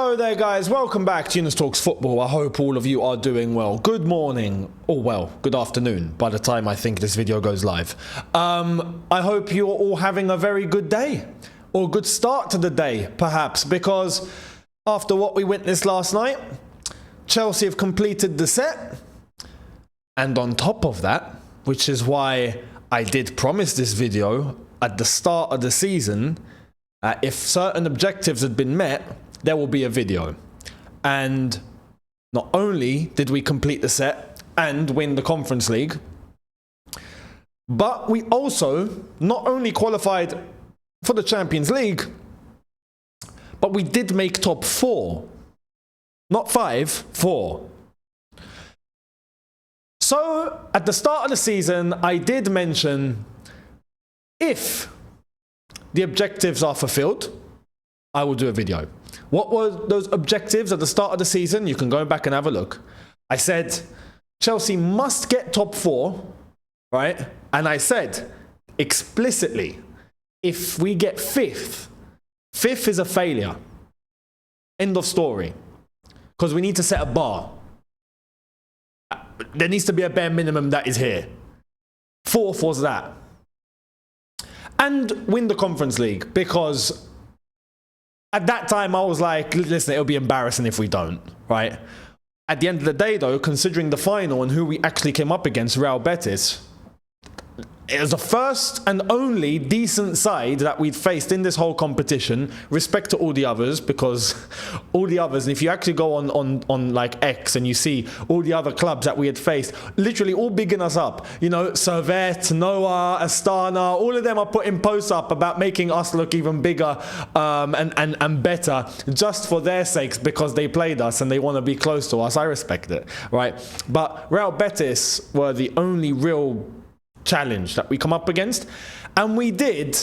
Hello there guys, welcome back to Younes Talks Football. I hope all of you are doing well. Good morning, or well, good afternoon by the time I think this video goes live. I hope you're all having a very good day, or good start to the day perhaps, because after what we witnessed last night, Chelsea have completed the set, and on top of that, which is why I did promise this video at the start of the season, if certain objectives had been met, there will be a video. And not only did we complete the set and win the Conference League, but we also not only qualified for the Champions League, but we did make top 4. Not 5, 4. So at the start of the season, I did mention if the objectives are fulfilled, I will do a video. What were those objectives at the start of the season? You can go back and have a look. I said Chelsea must get top 4, right? And I said explicitly, if we get 5th is a failure. End of story. Because we need to set a bar. There needs to be a bare minimum that is here. 4th was that. And win the Conference League, because at that time I was like, listen, it'll be embarrassing if we don't, right? At the end of the day though, considering the final and who we actually came up against, Real Betis, it was the first and only decent side that we'd faced in this whole competition. Respect to all the others, because all the others, and if you actually go on like X and you see all the other clubs that we had faced, literally all bigging us up. You know, Servette, Noah, Astana, all of them are putting posts up about making us look even bigger and better just for their sakes, because they played us and they want to be close to us. I respect it, right? But Real Betis were the only real challenge that we come up against, and we did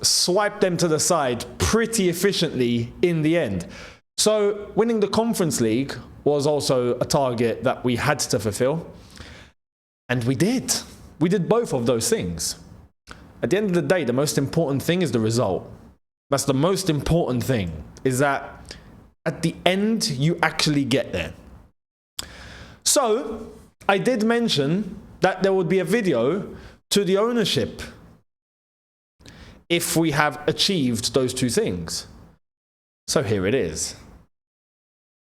swipe them to the side pretty efficiently in the end. So winning the Conference League was also a target that we had to fulfill, and we did both of those things. At the end of the day, the most important thing is the result. That's the most important thing, is that at the end you actually get there. So I did mention that there would be a video to the ownership if we have achieved those two things. So here it is.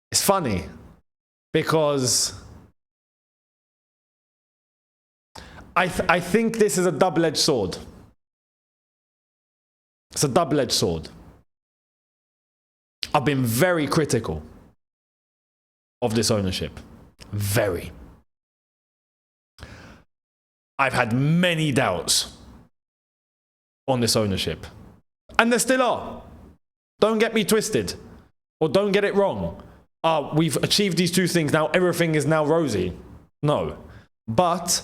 It's funny because I think this is a double-edged sword. It's a double-edged sword. I've been very critical of this ownership. Very. I've had many doubts on this ownership. And there still are. Don't get me twisted. Or don't get it wrong. We've achieved these two things. Now everything is now rosy. No. But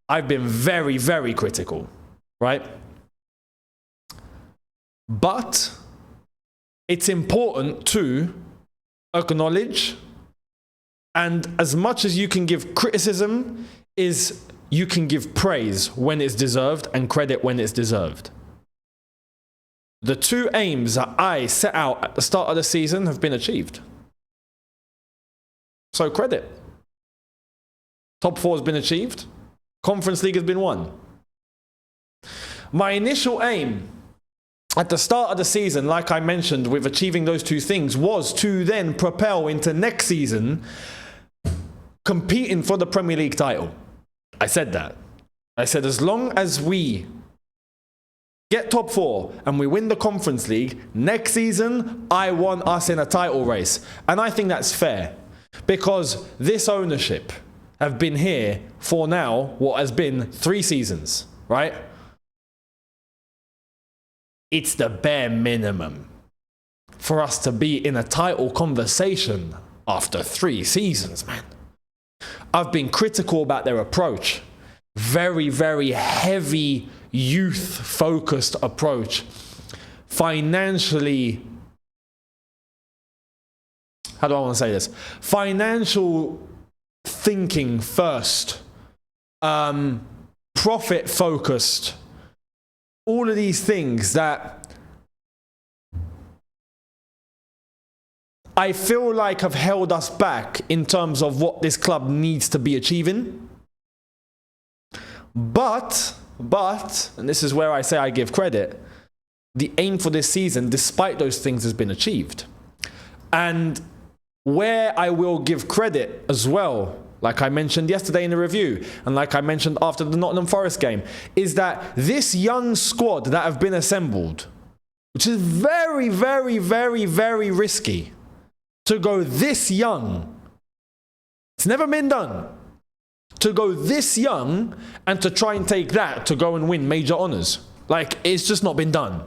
I've been very, very critical. Right? But it's important to acknowledge, and as much as you can give criticism, is you can give praise when it's deserved and credit when it's deserved. The two aims that I set out at the start of the season have been achieved. So credit. Top 4 has been achieved. Conference League has been won. My initial aim at the start of the season, like I mentioned, with achieving those two things, was to then propel into next season competing for the Premier League title. I said that. I said as long as we get top 4 and we win the Conference League, next season I want us in a title race. And I think that's fair, because this ownership have been here for now what has been 3 seasons, right? It's the bare minimum for us to be in a title conversation after 3 seasons, man. I've been critical about their approach. Very, very heavy youth-focused approach. Financially, how do I want to say this? Financial thinking first. Profit-focused. All of these things that I feel like have held us back in terms of what this club needs to be achieving. But, and this is where I say I give credit, the aim for this season, despite those things, has been achieved. And where I will give credit as well, like I mentioned yesterday in the review, and like I mentioned after the Nottingham Forest game, is that this young squad that have been assembled, which is very, very, very, very risky, to go this young. It's never been done. To go this young and to try and take that to go and win major honours. Like, it's just not been done.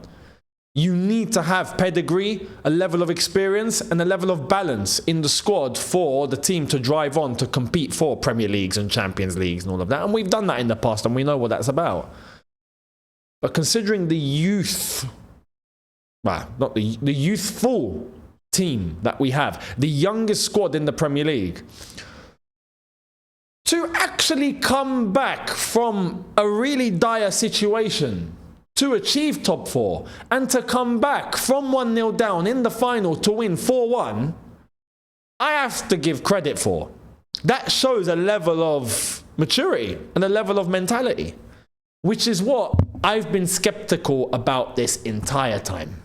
You need to have pedigree, a level of experience, and a level of balance in the squad for the team to drive on to compete for Premier Leagues and Champions Leagues and all of that. And we've done that in the past and we know what that's about. But considering the youth, well, not the youthful team that we have, the youngest squad in the Premier League, to actually come back from a really dire situation to achieve top 4 and to come back from 1-0 down in the final to win 4-1, I have to give credit for. That shows a level of maturity and a level of mentality, which is what I've been skeptical about this entire time.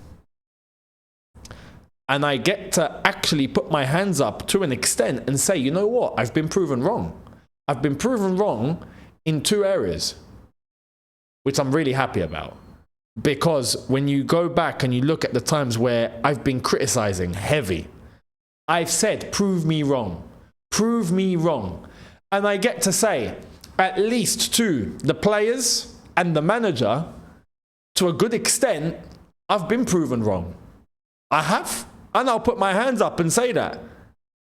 And I get to actually put my hands up to an extent and say, you know what? I've been proven wrong. I've been proven wrong in 2 areas, which I'm really happy about. Because when you go back and you look at the times where I've been criticizing heavy, I've said, prove me wrong. Prove me wrong. And I get to say, at least to the players and the manager, to a good extent, I've been proven wrong. I have. And I'll put my hands up and say that.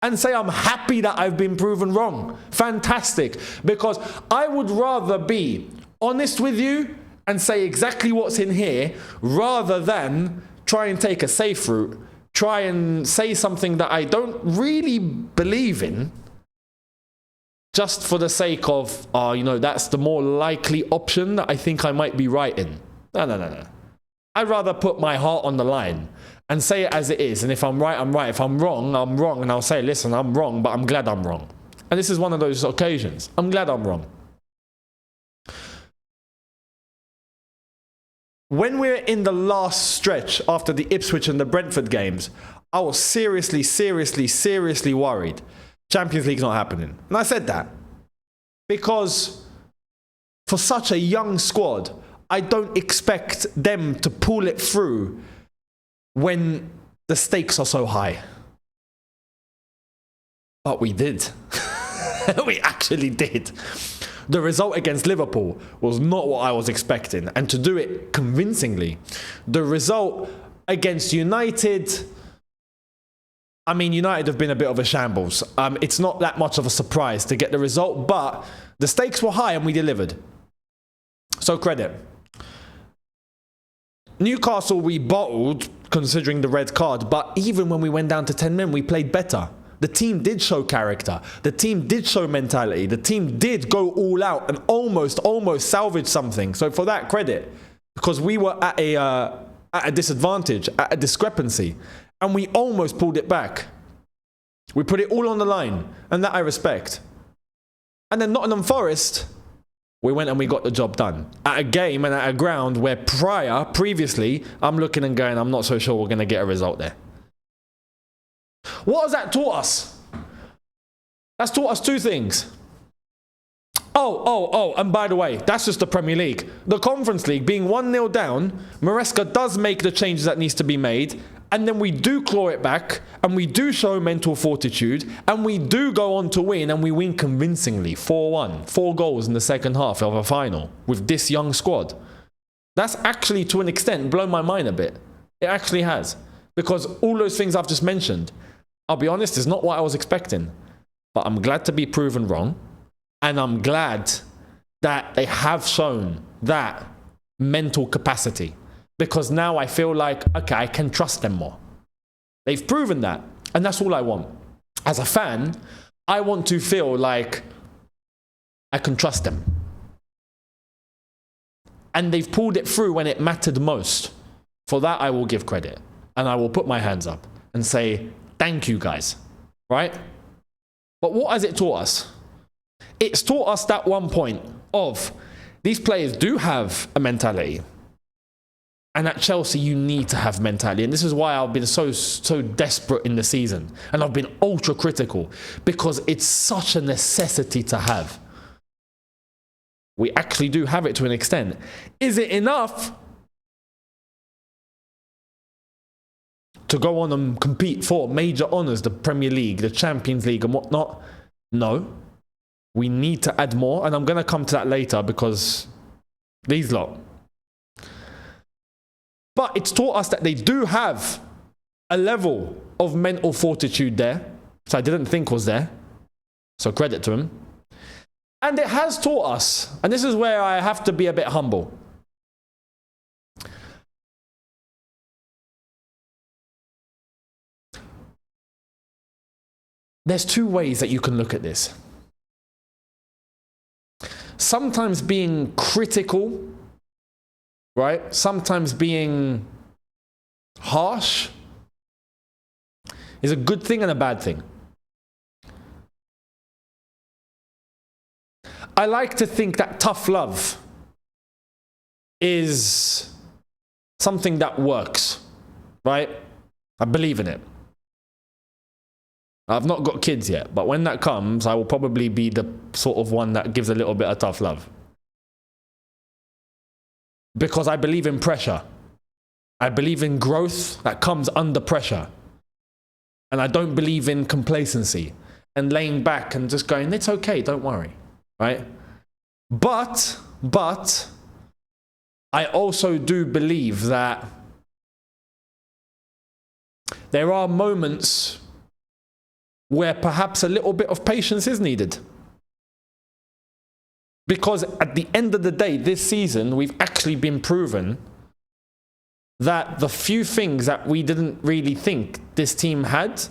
And say I'm happy that I've been proven wrong. Fantastic. Because I would rather be honest with you and say exactly what's in here rather than try and take a safe route, try and say something that I don't really believe in just for the sake of, that's the more likely option that I think I might be right in. No. I'd rather put my heart on the line and say it as it is. And if I'm right, I'm right. If I'm wrong, I'm wrong. And I'll say, listen, I'm wrong, but I'm glad I'm wrong. And this is one of those occasions. I'm glad I'm wrong. When we're in the last stretch after the Ipswich and the Brentford games, I was seriously worried. Champions League's not happening. And I said that because for such a young squad, I don't expect them to pull it through when the stakes are so high. But we did. We actually did. The result against Liverpool was not what I was expecting, and to do it convincingly. The result against United, United have been a bit of a shambles. It's not that much of a surprise to get the result, but the stakes were high and we delivered. So credit. Newcastle we bottled, considering the red card, but even when we went down to 10 men, we played better. The team did show character. The team did show mentality. The team did go all out and almost salvage something. So for that, credit. Because we were at a disadvantage, at a discrepancy. And we almost pulled it back. We put it all on the line. And that I respect. And then Nottingham Forest, we went and we got the job done. At a game and at a ground where previously, I'm looking and going, I'm not so sure we're going to get a result there. What has that taught us? That's taught us 2 things. And by the way, that's just the Premier League. The Conference League, being 1-0 down, Moresca does make the changes that needs to be made, and then we do claw it back, and we do show mental fortitude, and we do go on to win, and we win convincingly, 4-1. 4 goals in the second half of a final with this young squad. That's actually, to an extent, blown my mind a bit. It actually has. Because all those things I've just mentioned, I'll be honest, is not what I was expecting. But I'm glad to be proven wrong. And I'm glad that they have shown that mental capacity. Because now I feel like, okay, I can trust them more. They've proven that. And that's all I want. As a fan, I want to feel like I can trust them. And they've pulled it through when it mattered most. For that, I will give credit. And I will put my hands up and say, Thank you, guys. Right? But what has it taught us? It's taught us that one point of these players do have a mentality. And at Chelsea, you need to have mentality. And this is why I've been so desperate in the season. And I've been ultra critical. Because it's such a necessity to have. We actually do have it to an extent. Is it enough to go on and compete for major honours, the Premier League, the Champions League and whatnot? No. We need to add more. And I'm going to come to that later because these lot. But it's taught us that they do have a level of mental fortitude there. So I didn't think was there. So credit to him. And it has taught us, and this is where I have to be a bit humble. There's two ways that you can look at this. Sometimes being critical, right? Sometimes being harsh is a good thing and a bad thing. I like to think that tough love is something that works, right? I believe in it. I've not got kids yet, but when that comes, I will probably be the sort of one that gives a little bit of tough love. Because I believe in pressure. I believe in growth that comes under pressure. And I don't believe in complacency and laying back and just going, it's okay, don't worry. Right? But I also do believe that there are moments where perhaps a little bit of patience is needed. Because at the end of the day, this season, we've actually been proven that the few things that we didn't really think this team had,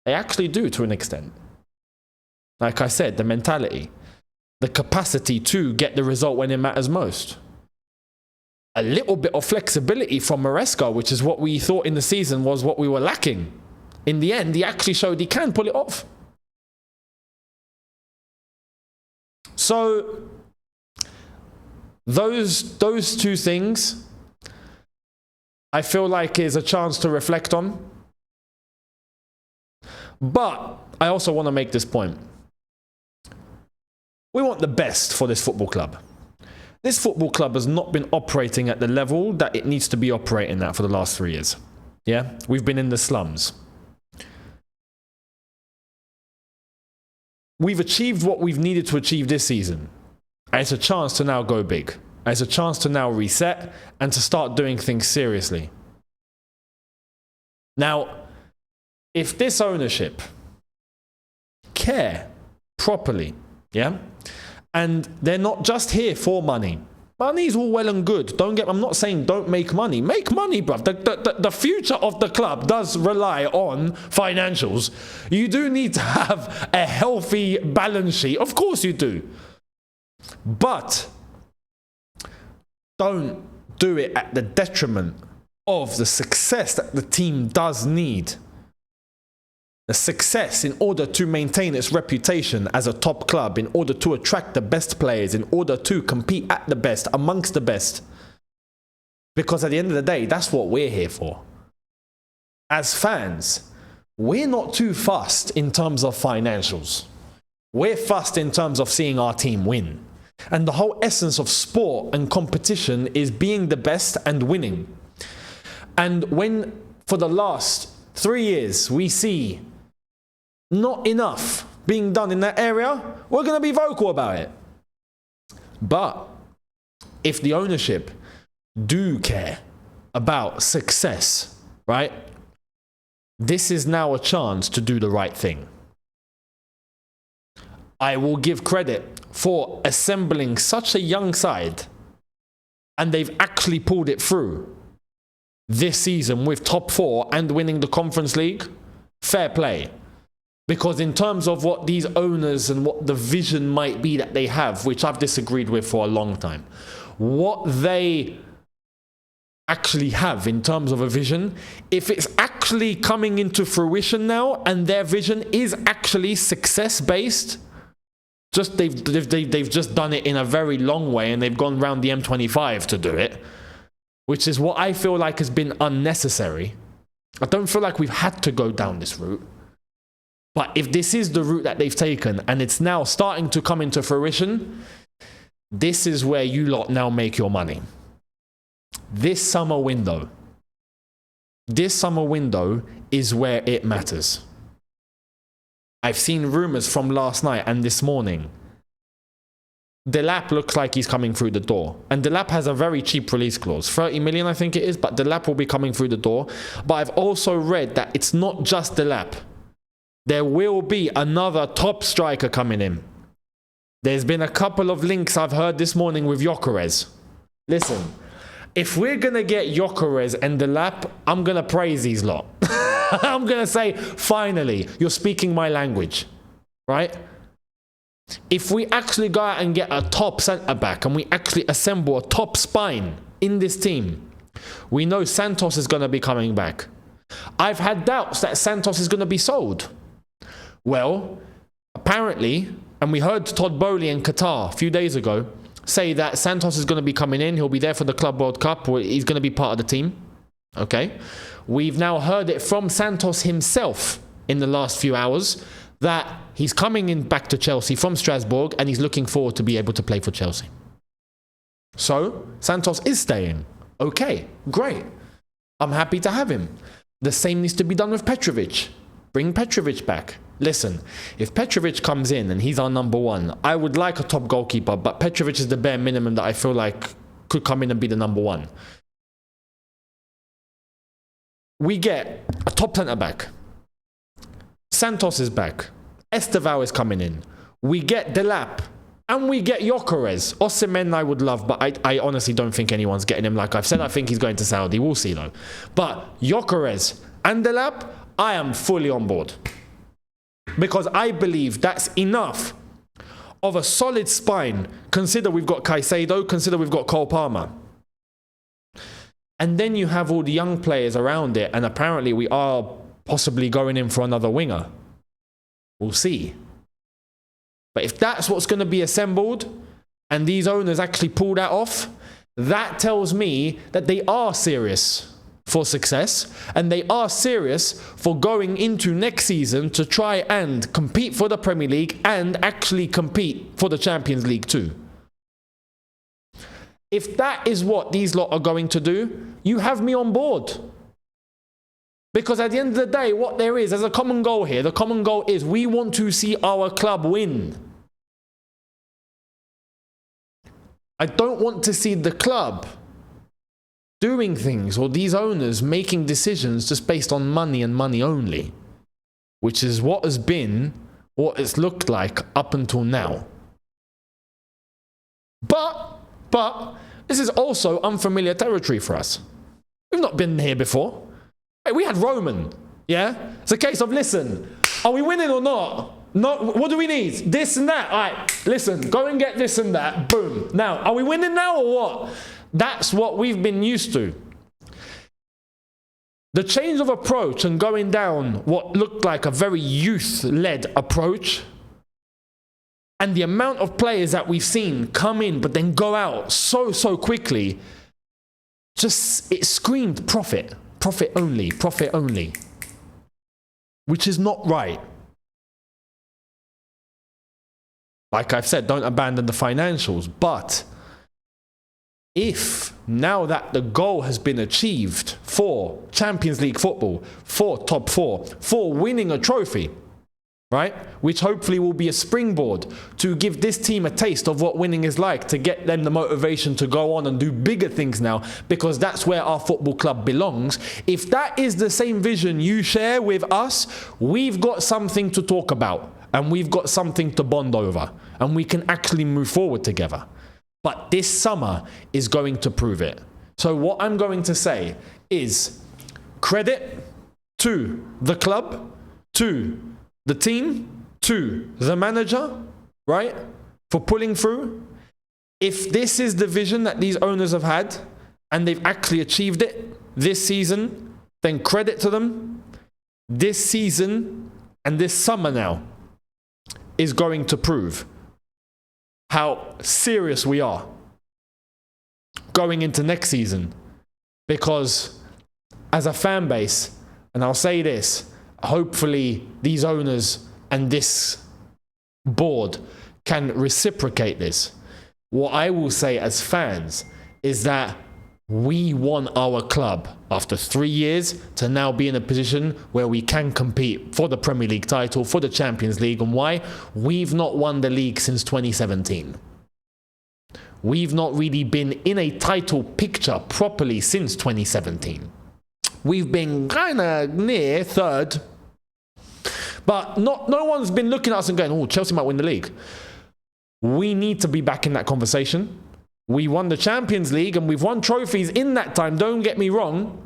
they actually do to an extent. Like I said, the mentality. The capacity to get the result when it matters most. A little bit of flexibility from Moresca, which is what we thought in the season was what we were lacking. In the end, he actually showed he can pull it off. So, those two things, I feel like is a chance to reflect on. But I also want to make this point. We want the best for this football club. This football club has not been operating at the level that it needs to be operating at for the last 3 years. Yeah? We've been in the slums. We've achieved what we've needed to achieve this season. And it's a chance to now go big. And it's a chance to now reset and to start doing things seriously. Now, if this ownership care properly, yeah? And they're not just here for money. Money's all well and good. I'm not saying don't make money. Make money, bruv. The future of the club does rely on financials. You do need to have a healthy balance sheet. Of course you do. But don't do it at the detriment of the success that the team does need. The success in order to maintain its reputation as a top club, in order to attract the best players, in order to compete at the best, amongst the best. Because at the end of the day, that's what we're here for. As fans, we're not too fussed in terms of financials. We're fussed in terms of seeing our team win. And the whole essence of sport and competition is being the best and winning. And when, for the last 3 years, we see not enough being done in that area, we're going to be vocal about it. But if the ownership do care about success, right? This is now a chance to do the right thing. I will give credit for assembling such a young side, and they've actually pulled it through this season with top 4 and winning the Conference League. Fair play. Because in terms of what these owners and what the vision might be that they have, which I've disagreed with for a long time, what they actually have in terms of a vision, if it's actually coming into fruition now and their vision is actually success-based, just they've just done it in a very long way and they've gone round the M25 to do it, which is what I feel like has been unnecessary. I don't feel like we've had to go down this route. But if this is the route that they've taken and it's now starting to come into fruition, this is where you lot now make your money. This summer window is where it matters. I've seen rumours from last night and this morning. Delap looks like he's coming through the door. And Delap has a very cheap release clause. 30 million, I think it is, but Delap will be coming through the door. But I've also read that it's not just Delap. There will be another top striker coming in. There's been a couple of links I've heard this morning with Yarez. Listen, if we're going to get Yarez and Delap, I'm going to praise these lot. I'm going to say, finally, you're speaking my language. Right? If we actually go out and get a top centre-back and we actually assemble a top spine in this team, we know Santos is going to be coming back. I've had doubts that Santos is going to be sold. Well, apparently, and we heard Todd Bowley in Qatar a few days ago say that Santos is going to be coming in. He'll be there for the Club World Cup. He's going to be part of the team. Okay. We've now heard it from Santos himself in the last few hours that he's coming in back to Chelsea from Strasbourg and he's looking forward to be able to play for Chelsea. So, Santos is staying. Okay, great. I'm happy to have him. The same needs to be done with Petrovic. Bring Petrovic back. Listen, if Petrovic comes in and he's our number one, I would like a top goalkeeper, but Petrovic is the bare minimum that I feel like could come in and be the number one. We get a top centre-back. Santos is back. Estevao is coming in. We get Delap. And we get Yarez. Osimhen I would love, but I honestly don't think anyone's getting him. Like I've said, I think he's going to Saudi. We'll see though. But Yarez and Delap, I am fully on board. Because I believe that's enough of a solid spine. Consider we've got Caicedo. Consider we've got Cole Palmer. And then you have all the young players around it. And apparently we are possibly going in for another winger. We'll see. But if that's what's going to be assembled and these owners actually pull that off, that tells me that they are serious for success and they are serious for going into next season to try and compete for the Premier League and actually compete for the Champions League too. If that is what these lot are going to do, you have me on board. Because at the end of the day, what there is, there's a common goal here. The common goal is we want to see our club win. I don't want to see the club doing things or these owners making decisions just based on money and money only, which is what has been, what it's looked like up until now. But this is also unfamiliar territory for us. We've not been here before. We had Roman, yeah? It's a case of, listen, are we winning or not? Not, what do we need? This and that. All right, listen, go and get this and that. Boom. Now, are we winning now or what? That's what we've been used to. The change of approach and going down what looked like a very youth-led approach and the amount of players that we've seen come in but then go out so quickly, just, it screamed profit. Profit only, which is not right. Like I've said, don't abandon the financials, but if now that the goal has been achieved for Champions League football, for top four, for winning a trophy, right? Which hopefully will be a springboard to give this team a taste of what winning is like, to get them the motivation to go on and do bigger things now, because that's where our football club belongs. If that is the same vision you share with us, we've got something to talk about and we've got something to bond over and we can actually move forward together. But this summer is going to prove it. So what I'm going to say is credit to the club, to the team, to the manager, right, for pulling through. If this is the vision that these owners have had, and they've actually achieved it this season, then credit to them. This season and this summer now is going to prove how serious we are going into next season. Because as a fan base, and I'll say this, hopefully these owners and this board can reciprocate this. What I will say as fans is that we want our club, after 3 years, to now be in a position where we can compete for the Premier League title, for the Champions League. And why? We've not won the league since 2017. We've not really been in a title picture properly since 2017. We've been kind of near third, but no one's been looking at us and going, oh, Chelsea might win the league. We need to be back in that conversation. We won the Champions League and we've won trophies in that time, don't get me wrong.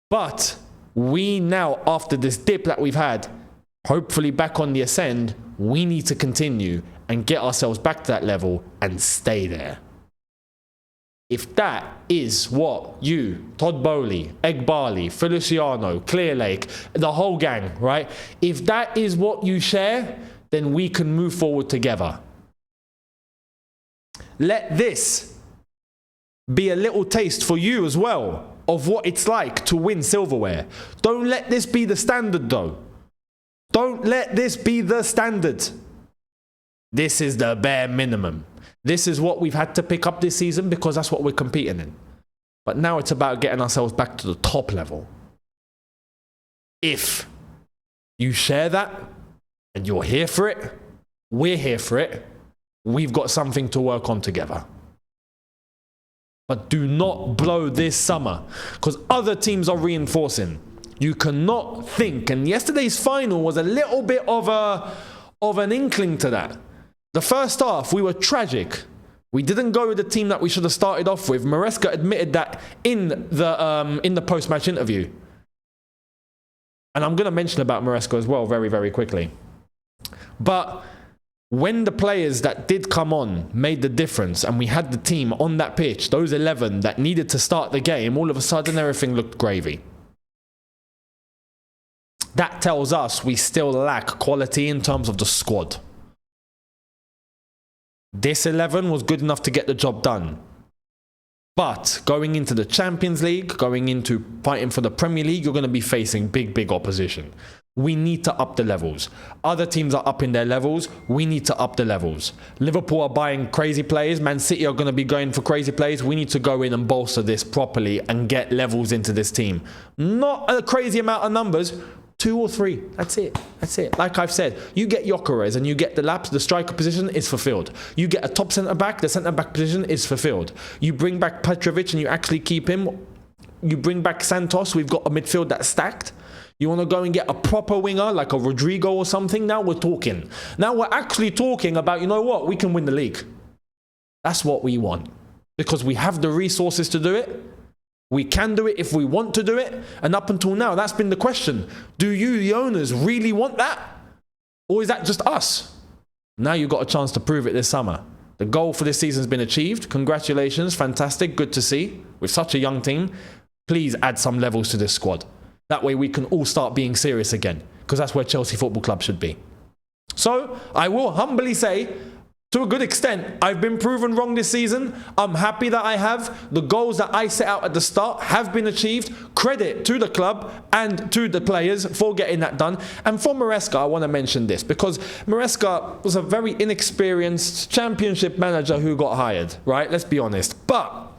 But we now, after this dip that we've had, hopefully back on the ascend, we need to continue and get ourselves back to that level and stay there. If that is what you, Todd Bowley, Egg Barley, Feliciano, Clearlake, the whole gang, right? If that is what you share, then we can move forward together. Let this be a little taste for you as well of what it's like to win silverware. Don't let this be the standard though. Don't let this be the standard. This is the bare minimum. This is what we've had to pick up this season because that's what we're competing in. But now it's about getting ourselves back to the top level. If you share that and you're here for it, we're here for it, we've got something to work on together. But do not blow this summer because other teams are reinforcing. You cannot think, and yesterday's final was a little bit of an inkling to that. The first half, we were tragic. We didn't go with the team that we should have started off with. Moresca admitted that in the post-match interview. And I'm going to mention about Moresca as well very, very quickly. But when the players that did come on made the difference and we had the team on that pitch, those 11 that needed to start the game, all of a sudden everything looked gravy. That tells us we still lack quality in terms of the squad. This 11 was good enough to get the job done. But going into the Champions League, going into fighting for the Premier League, you're going to be facing big opposition. We need to up the levels. Other teams are upping their levels. We need to up the levels. Liverpool are buying crazy players. Man City are going to be going for crazy players. We need to go in and bolster this properly and get levels into this team. Not a crazy amount of numbers. 2 or 3. That's it. That's it. Like I've said, you get Yarez and you get the laps, the striker position is fulfilled. You get a top centre-back, the centre-back position is fulfilled. You bring back Petrovic and you actually keep him. You bring back Santos, we've got a midfield that's stacked. You want to go and get a proper winger like a Rodrigo or something? Now we're talking. Now we're actually talking about, you know what, we can win the league. That's what we want. Because we have the resources to do it. We can do it if we want to do it. And up until now, that's been the question. Do you, the owners, really want that? Or is that just us? Now you've got a chance to prove it this summer. The goal for this season has been achieved. Congratulations. Fantastic. Good to see. With such a young team, please add some levels to this squad. That way we can all start being serious again. Because that's where Chelsea Football Club should be. So, I will humbly say, to a good extent, I've been proven wrong this season. I'm happy that I have. The goals that I set out at the start have been achieved. Credit to the club and to the players for getting that done. And for Moresca, I want to mention this because Moresca was a very inexperienced championship manager who got hired, right? Let's be honest. But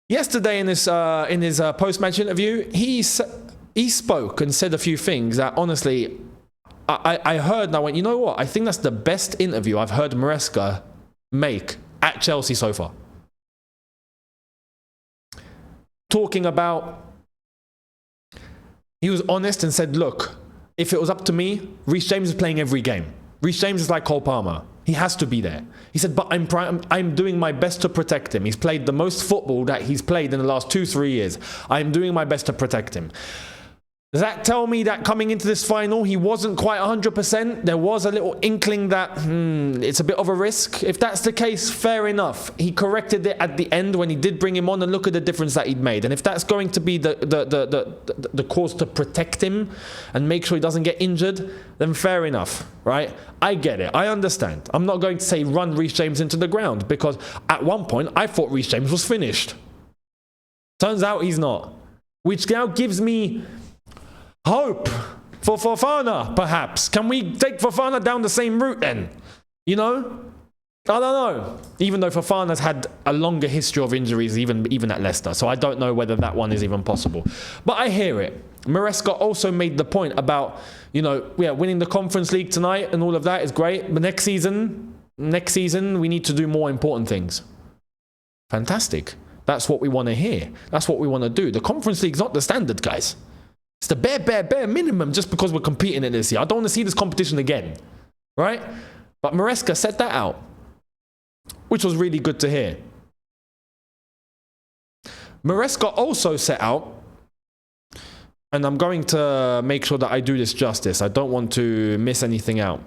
yesterday in his post-match interview, he spoke and said a few things that honestly, I heard and I went, you know what? I think that's the best interview I've heard Moresca make at Chelsea so far. Talking about, he was honest and said, look, if it was up to me, Reece James is playing every game. Reece James is like Cole Palmer. He has to be there. He said, but I'm doing my best to protect him. He's played the most football that he's played in the last 2-3 years. I'm doing my best to protect him. Does that tell me that coming into this final, he wasn't quite 100%? There was a little inkling that it's a bit of a risk. If that's the case, fair enough. He corrected it at the end when he did bring him on, and look at the difference that he'd made. And if that's going to be the cause to protect him and make sure he doesn't get injured, then fair enough, right? I get it. I understand. I'm not going to say run Reece James into the ground, because at one point I thought Reece James was finished. Turns out he's not, which now gives me hope for Fofana, perhaps. Can we take Fofana down the same route then? You know? I don't know. Even though Fofana's had a longer history of injuries, even at Leicester. So I don't know whether that one is even possible. But I hear it. Moresca also made the point about, winning the Conference League tonight and all of that is great. But next season, we need to do more important things. Fantastic. That's what we want to hear. That's what we want to do. The Conference League's not the standard, guys. It's the bare minimum just because we're competing in this year. I don't want to see this competition again, right? But Moresca set that out, which was really good to hear. Moresca also set out, and I'm going to make sure that I do this justice. I don't want to miss anything out.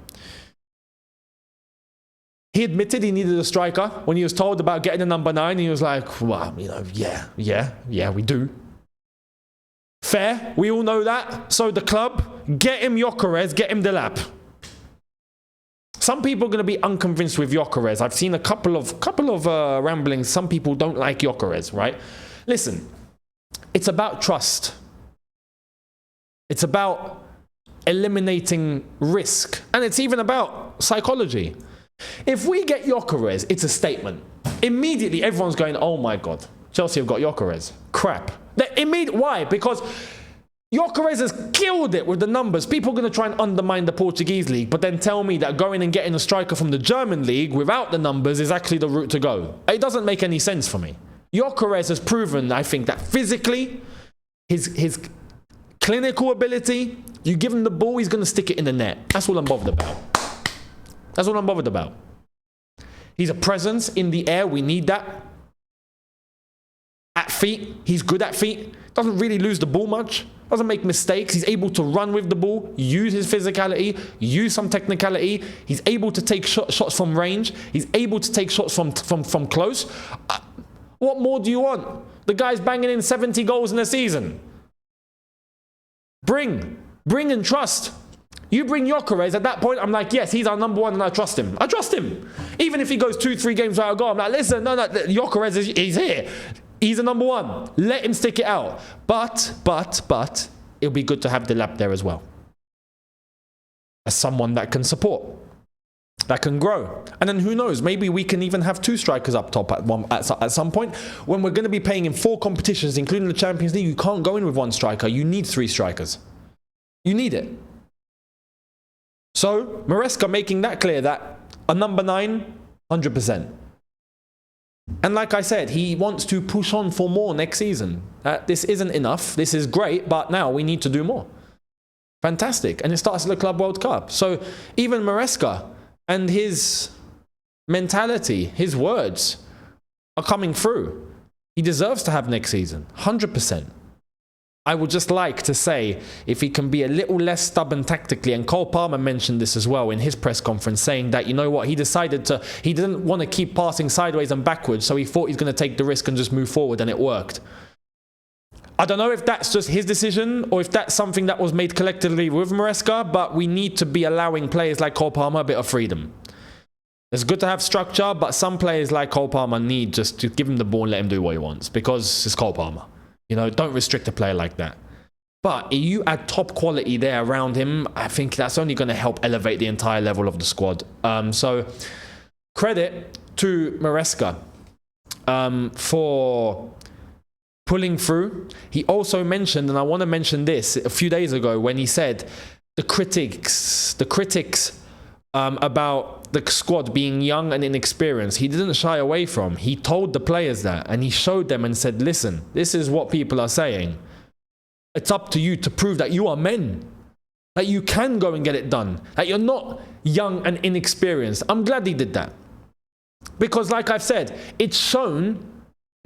He admitted he needed a striker when he was told about getting a number 9. He was like, well, yeah, we do. Fair, we all know that. So the club, get him Yarez, get him Delap. Some people are going to be unconvinced with Yarez. I've seen a couple of ramblings. Some people don't like Yarez, right? Listen, it's about trust. It's about eliminating risk. And it's even about psychology. If we get Yarez, it's a statement. Immediately, everyone's going, oh my God, Chelsea have got Yarez. Crap. Why? Because Yarez has killed it with the numbers. People are going to try and undermine the Portuguese league, but then tell me that going and getting a striker from the German league without the numbers is actually the route to go. It doesn't make any sense for me. Yarez has proven, I think, that physically, his clinical ability, you give him the ball, he's going to stick it in the net. That's all I'm bothered about. That's what I'm bothered about. He's a presence in the air. We need that. At feet, he's good at feet. Doesn't really lose the ball much. Doesn't make mistakes. He's able to run with the ball, use his physicality, use some technicality. He's able to take shots from range. He's able to take shots from close. What more do you want? The guy's banging in 70 goals in a season. Bring and trust. You bring Yarez, at that point, I'm like, yes, he's our number 1 and I trust him. I trust him. Even if he goes 2-3 games without a goal, I'm like, listen, no, Yarez, he's here. He's a number 1. Let him stick it out. But, it'll be good to have Delap there as well. As someone that can support, that can grow. And then who knows, maybe we can even have 2 strikers up top at some point. When we're going to be playing in 4 competitions, including the Champions League, you can't go in with 1 striker. You need 3 strikers. You need it. So, Moresca making that clear that a number 9, 100%. And like I said, he wants to push on for more next season. This isn't enough. This is great, but now we need to do more. Fantastic. And it starts at the Club World Cup. So even Moresca and his mentality, his words are coming through. He deserves to have next season. 100%. I would just like to say, if he can be a little less stubborn tactically, and Cole Palmer mentioned this as well in his press conference, saying that, you know what, he didn't want to keep passing sideways and backwards, so he thought he's going to take the risk and just move forward, and it worked. I don't know if that's just his decision, or if that's something that was made collectively with Moresca, but we need to be allowing players like Cole Palmer a bit of freedom. It's good to have structure, but some players like Cole Palmer need just to give him the ball and let him do what he wants, because it's Cole Palmer. Don't restrict a player like that. But if you add top quality there around him, I think that's only going to help elevate the entire level of the squad. So credit to Moresca for pulling through. He also mentioned, and I want to mention this, a few days ago when he said the critics about the squad being young and inexperienced, he didn't shy away from. He told the players that, and he showed them and said, listen, this is what people are saying. It's up to you to prove that you are men, that you can go and get it done, that you're not young and inexperienced. I'm glad he did that. Because like I've said, it's shown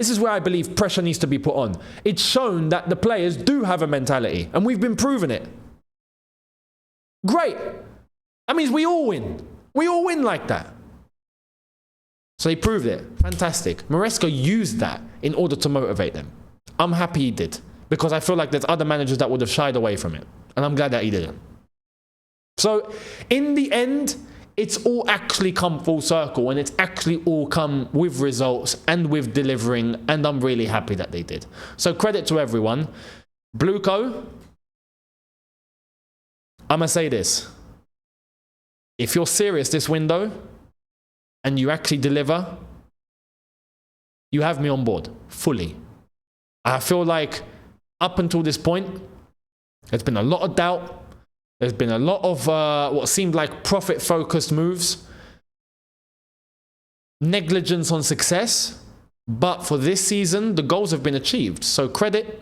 This is where I believe pressure needs to be put on. It's shown that the players do have a mentality, and we've been proving it. Great. That means we all win. We all win like that. So they proved it. Fantastic. Moresca used that in order to motivate them. I'm happy he did, because I feel like there's other managers that would have shied away from it. And I'm glad that he didn't. So in the end, it's all actually come full circle, and it's actually all come with results and with delivering, and I'm really happy that they did. So credit to everyone. Blueco, I'm going to say this. If you're serious this window and you actually deliver, you have me on board fully. I feel like up until this point, there's been a lot of doubt. There's been a lot of what seemed like profit-focused moves, negligence on success, but for this season, the goals have been achieved. So credit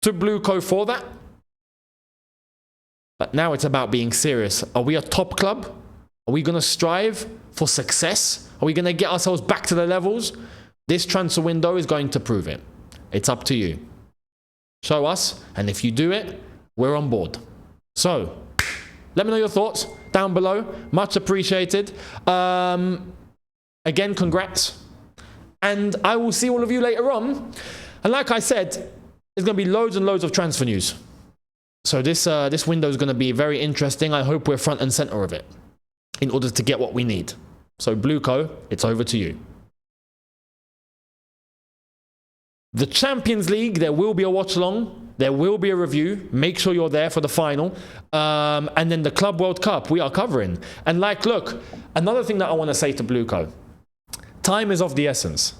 to Blueco for that. But now it's about being serious. Are we a top club? Are we going to strive for success? Are we going to get ourselves back to the levels? This transfer window is going to prove it. It's up to you. Show us, and if you do it, we're on board. So, let me know your thoughts down below. Much appreciated. Again, congrats. And I will see all of you later on. And like I said, there's going to be loads and loads of transfer news. So this window is going to be very interesting. I hope we're front and center of it in order to get what we need. So Blueco, it's over to you. The Champions League, there will be a watch-along. There will be a review. Make sure you're there for the final. And then the Club World Cup, we are covering. And like, look, another thing that I want to say to Blueco. Time is of the essence.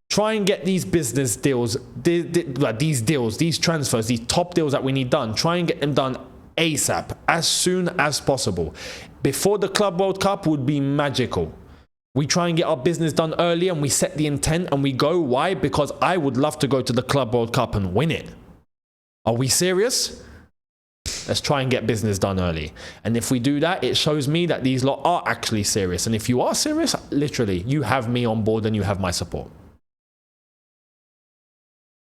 Try and get these business deals, these transfers, these top deals that we need done. Try and get them done ASAP, as soon as possible. Before the Club World Cup would be magical. We try and get our business done early, and we set the intent and we go. Why? Because I would love to go to the Club World Cup and win it. Are we serious? Let's try and get business done early. And if we do that, it shows me that these lot are actually serious. And if you are serious, literally, you have me on board and you have my support.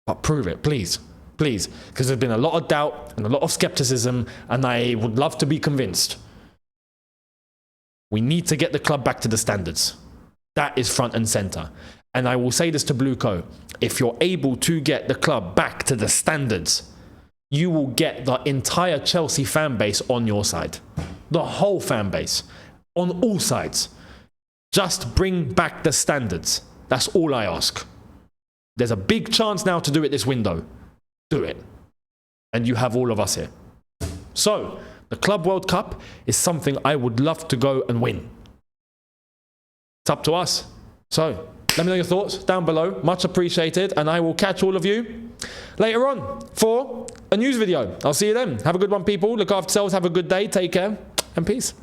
But prove it, please. Please. Because there's been a lot of doubt and a lot of skepticism, and I would love to be convinced. We need to get the club back to the standards. That is front and center. And I will say this to Blueco. If you're able to get the club back to the standards, you will get the entire Chelsea fan base on your side. The whole fan base. On all sides. Just bring back the standards. That's all I ask. There's a big chance now to do it this window. Do it. And you have all of us here. So, the Club World Cup is something I would love to go and win. It's up to us. So, let me know your thoughts down below. Much appreciated. And I will catch all of you later on for a news video. I'll see you then. Have a good one, people. Look after yourselves. Have a good day. Take care. And peace.